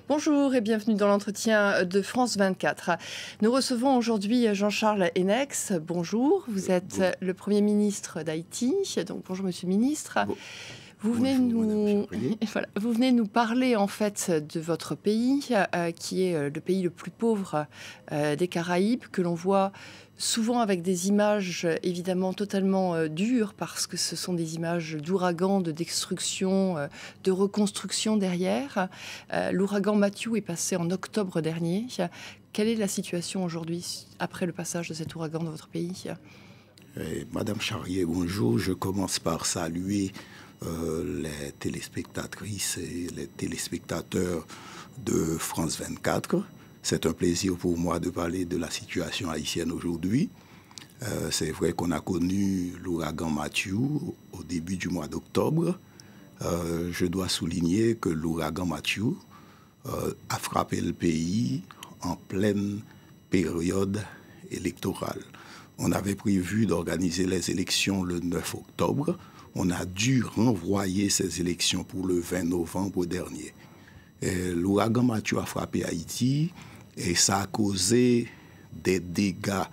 Bonjour et bienvenue dans l'entretien de France 24. Nous recevons aujourd'hui Jean-Charles Hennex. Bonjour, vous êtes le Premier ministre d'Haïti. Donc bonjour Monsieur le ministre. Vous venez nous parler en fait de votre pays, qui est le pays le plus pauvre des Caraïbes, que l'on voit souvent avec des images évidemment totalement dures, parce que ce sont des images d'ouragans, de destruction, de reconstruction derrière. L'ouragan Matthew est passé en octobre dernier. Quelle est la situation aujourd'hui après le passage de cet ouragan dans votre pays? Madame Charrier, bonjour. Je commence par saluer les téléspectatrices et les téléspectateurs de France 24. C'est un plaisir pour moi de parler de la situation haïtienne aujourd'hui. C'est vrai qu'on a connu l'ouragan Matthew au début du mois d'octobre. Je dois souligner que l'ouragan Matthew a frappé le pays en pleine période électorale. On avait prévu d'organiser les élections le 9 octobre. On a dû renvoyer ces élections pour le 20 novembre dernier. L'ouragan Matthew a frappé Haïti et ça a causé des dégâts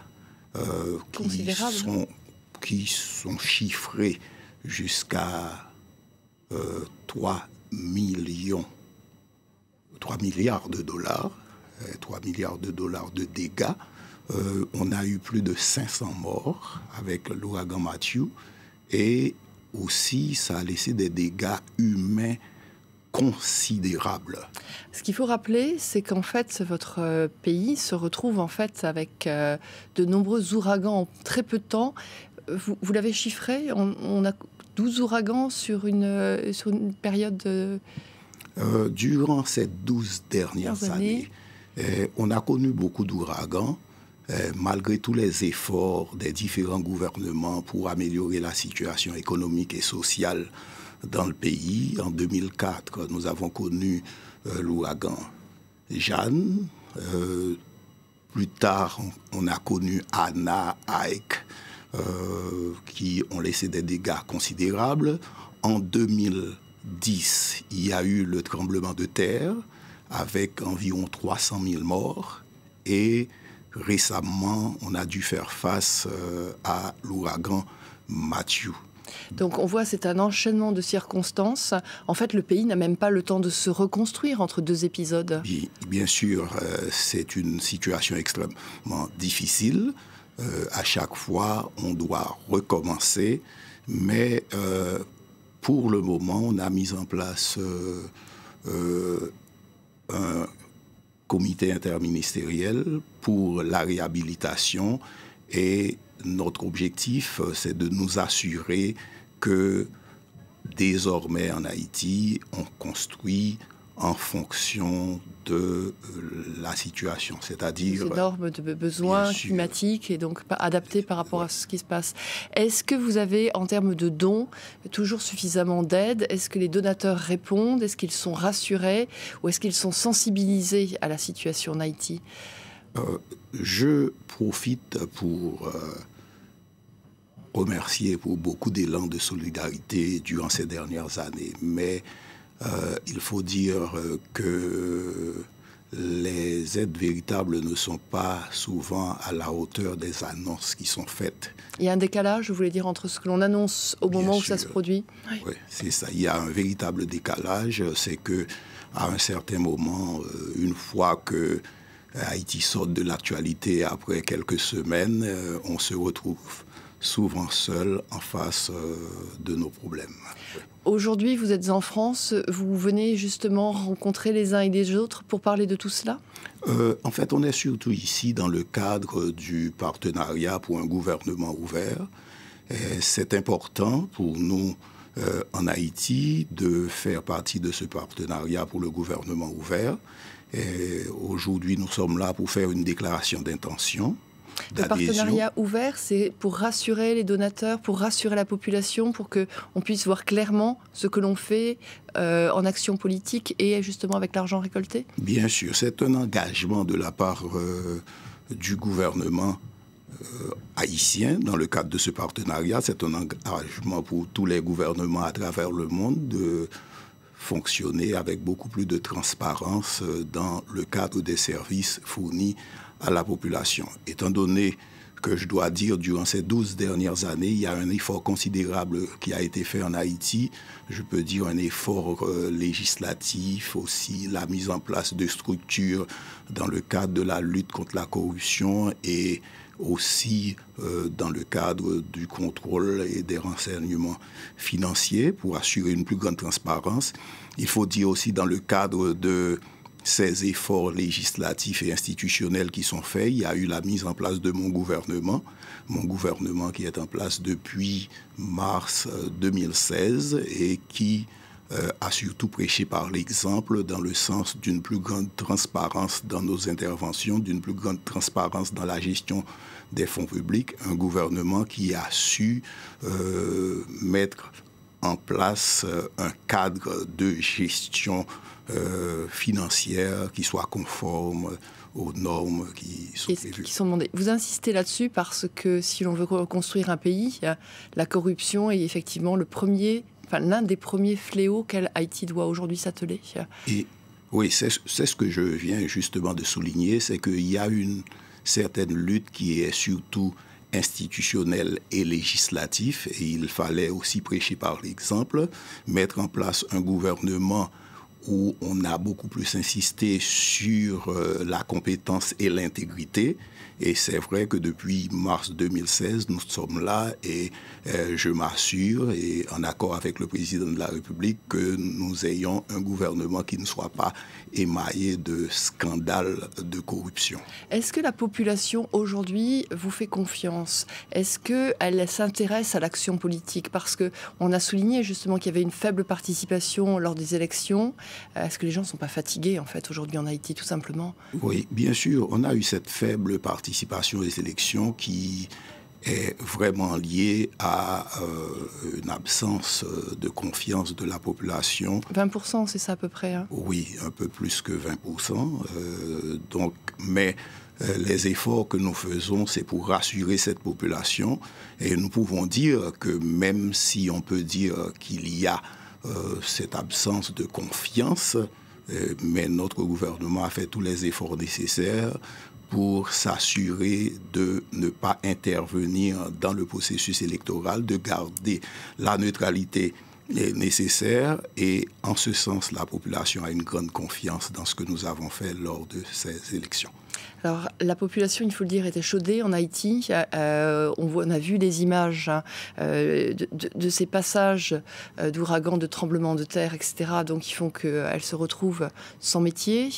qui sont chiffrés jusqu'à 3 milliards de dollars. 3 milliards de dollars de dégâts. On a eu plus de 500 morts avec l'ouragan Matthew et aussi, ça a laissé des dégâts humains considérables. Ce qu'il faut rappeler, c'est qu'en fait, votre pays se retrouve en fait avec de nombreux ouragans en très peu de temps. Vous l'avez chiffré, on a 12 ouragans sur une période... Durant ces 12 dernières années, on a connu beaucoup d'ouragans. Malgré tous les efforts des différents gouvernements pour améliorer la situation économique et sociale dans le pays, en 2004, nous avons connu l'ouragan Jeanne. Plus tard, on a connu Anna, Ike, qui ont laissé des dégâts considérables. En 2010, il y a eu le tremblement de terre avec environ 300 000 morts et récemment, on a dû faire face à l'ouragan Matthew. Donc on voit, c'est un enchaînement de circonstances. En fait, le pays n'a même pas le temps de se reconstruire entre deux épisodes. Bien sûr, c'est une situation extrêmement difficile. À chaque fois, on doit recommencer. Mais pour le moment, on a mis en place un comité interministériel pour la réhabilitation et notre objectif, c'est de nous assurer que désormais en Haïti, on construit en fonction de la situation, c'est-à-dire... Ces normes de besoins climatiques et donc adaptées par rapport à ce qui se passe. Est-ce que vous avez, en termes de dons, toujours suffisamment d'aide? Est-ce que les donateurs répondent? Est-ce qu'ils sont rassurés? Ou est-ce qu'ils sont sensibilisés à la situation en Haïti? Je profite pour remercier pour beaucoup d'élan de solidarité durant ces dernières années, mais il faut dire que les aides véritables ne sont pas souvent à la hauteur des annonces qui sont faites. Il y a un décalage, je voulais dire, entre ce que l'on annonce au moment où ça se produit? Oui, c'est ça. Il y a un véritable décalage. C'est que à un certain moment, une fois que Haïti sort de l'actualité, après quelques semaines, on se retrouve souvent seul en face de nos problèmes. Aujourd'hui, vous êtes en France, vous venez justement rencontrer les uns et les autres pour parler de tout cela? En fait, on est surtout ici dans le cadre du partenariat pour un gouvernement ouvert. C'est important pour nous en Haïti de faire partie de ce partenariat pour le gouvernement ouvert. Aujourd'hui, nous sommes là pour faire une déclaration d'intention. Le partenariat ouvert, c'est pour rassurer les donateurs, pour rassurer la population, pour qu'on puisse voir clairement ce que l'on fait en action politique et justement avec l'argent récolté? Bien sûr, c'est un engagement de la part du gouvernement haïtien dans le cadre de ce partenariat. C'est un engagement pour tous les gouvernements à travers le monde de fonctionner avec beaucoup plus de transparence dans le cadre des services fournis à la population. Étant donné que je dois dire, durant ces 12 dernières années, il y a un effort considérable qui a été fait en Haïti. Je peux dire un effort législatif, aussi la mise en place de structures dans le cadre de la lutte contre la corruption et aussi dans le cadre du contrôle et des renseignements financiers pour assurer une plus grande transparence. Il faut dire aussi dans le cadre de ces efforts législatifs et institutionnels qui sont faits, il y a eu la mise en place de mon gouvernement qui est en place depuis mars 2016 et qui a surtout prêché par l'exemple dans le sens d'une plus grande transparence dans nos interventions, d'une plus grande transparence dans la gestion des fonds publics, un gouvernement qui a su mettre en place un cadre de gestion financière qui soit conforme aux normes qui sont prévues. Qui sont demandées. Vous insistez là-dessus parce que si l'on veut reconstruire un pays, la corruption est effectivement l'un des premiers fléaux qu'elle Haïti doit aujourd'hui s'atteler. Et oui, c'est ce que je viens justement de souligner, c'est qu'il y a une certaine lutte qui est surtout institutionnel et législatif, et il fallait aussi prêcher par l'exemple, mettre en place un gouvernement où on a beaucoup plus insisté sur la compétence et l'intégrité. Et c'est vrai que depuis mars 2016, nous sommes là et je m'assure, et en accord avec le président de la République, que nous ayons un gouvernement qui ne soit pas émaillé de scandales de corruption. Est-ce que la population aujourd'hui vous fait confiance? Est-ce qu'elle s'intéresse à l'action politique? Parce qu'on a souligné justement qu'il y avait une faible participation lors des élections. Est-ce que les gens ne sont pas fatigués en fait aujourd'hui en Haïti tout simplement? Oui, bien sûr, on a eu cette faible participation aux élections qui est vraiment liée à une absence de confiance de la population. 20%, c'est ça à peu près, hein? Oui, un peu plus que 20%. Mais les efforts que nous faisons, c'est pour rassurer cette population. Et nous pouvons dire que même si on peut dire qu'il y a cette absence de confiance, mais notre gouvernement a fait tous les efforts nécessaires pour s'assurer de ne pas intervenir dans le processus électoral, de garder la neutralité nécessaire. Et en ce sens, la population a une grande confiance dans ce que nous avons fait lors de ces élections. Alors, la population, il faut le dire, est échaudée en Haïti. On a vu les images de ces passages d'ouragans, de tremblements de terre, etc. Donc, qui font qu'elle se retrouve sans métier,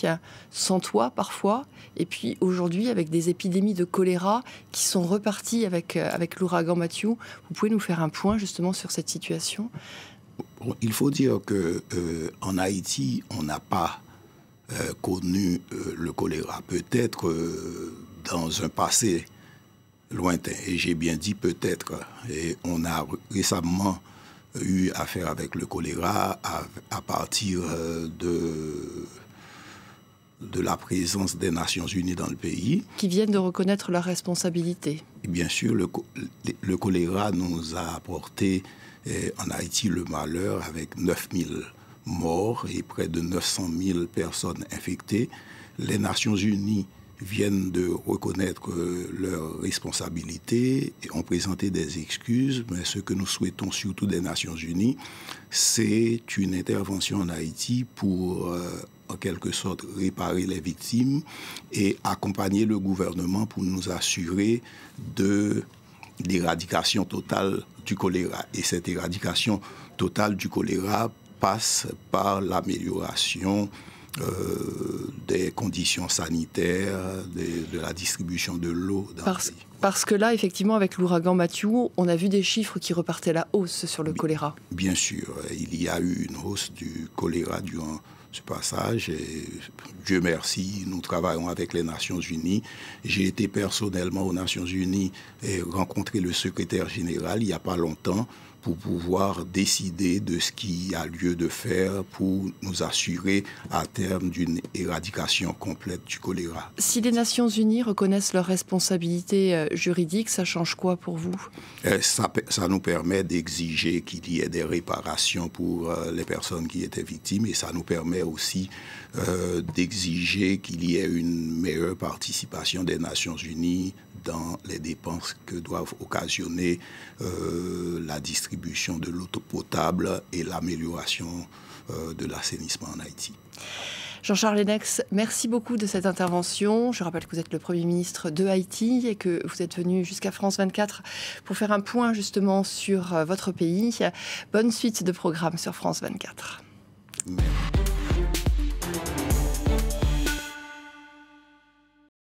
sans toit parfois. Et puis, aujourd'hui, avec des épidémies de choléra qui sont reparties avec l'ouragan Matthew. Vous pouvez nous faire un point, justement, sur cette situation? Il faut dire qu'en Haïti, on n'a pas connu le choléra. Peut-être dans un passé lointain, et j'ai bien dit peut-être. Et on a récemment eu affaire avec le choléra à partir de la présence des Nations Unies dans le pays. Qui viennent de reconnaître leur responsabilité. Et bien sûr, le choléra nous a apporté en Haïti le malheur avec 9000 morts et près de 900 000 personnes infectées. Les Nations Unies viennent de reconnaître leurs responsabilités et ont présenté des excuses, mais ce que nous souhaitons surtout des Nations Unies, c'est une intervention en Haïti pour, en quelque sorte, réparer les victimes et accompagner le gouvernement pour nous assurer de l'éradication totale du choléra. Et cette éradication totale du choléra passe par l'amélioration des conditions sanitaires, de la distribution de l'eau dans le pays. Parce que là, effectivement, avec l'ouragan Matthew, on a vu des chiffres qui repartaient à la hausse sur le choléra. Bien sûr, il y a eu une hausse du choléra durant ce passage. Et Dieu merci, nous travaillons avec les Nations Unies. J'ai été personnellement aux Nations Unies et rencontré le secrétaire général il n'y a pas longtemps pour pouvoir décider de ce qu'il y a lieu de faire pour nous assurer à terme d'une éradication complète du choléra. Si les Nations Unies reconnaissent leurs responsabilités juridiques, ça change quoi pour vous? Ça nous permet d'exiger qu'il y ait des réparations pour les personnes qui étaient victimes, et ça nous permet aussi d'exiger qu'il y ait une meilleure participation des Nations Unies dans les dépenses que doivent occasionner la distribution de l'eau potable et l'amélioration de l'assainissement en Haïti. Jean-Charles Hennex, merci beaucoup de cette intervention. Je rappelle que vous êtes le Premier ministre de Haïti et que vous êtes venu jusqu'à France 24 pour faire un point justement sur votre pays. Bonne suite de programme sur France 24. Merci.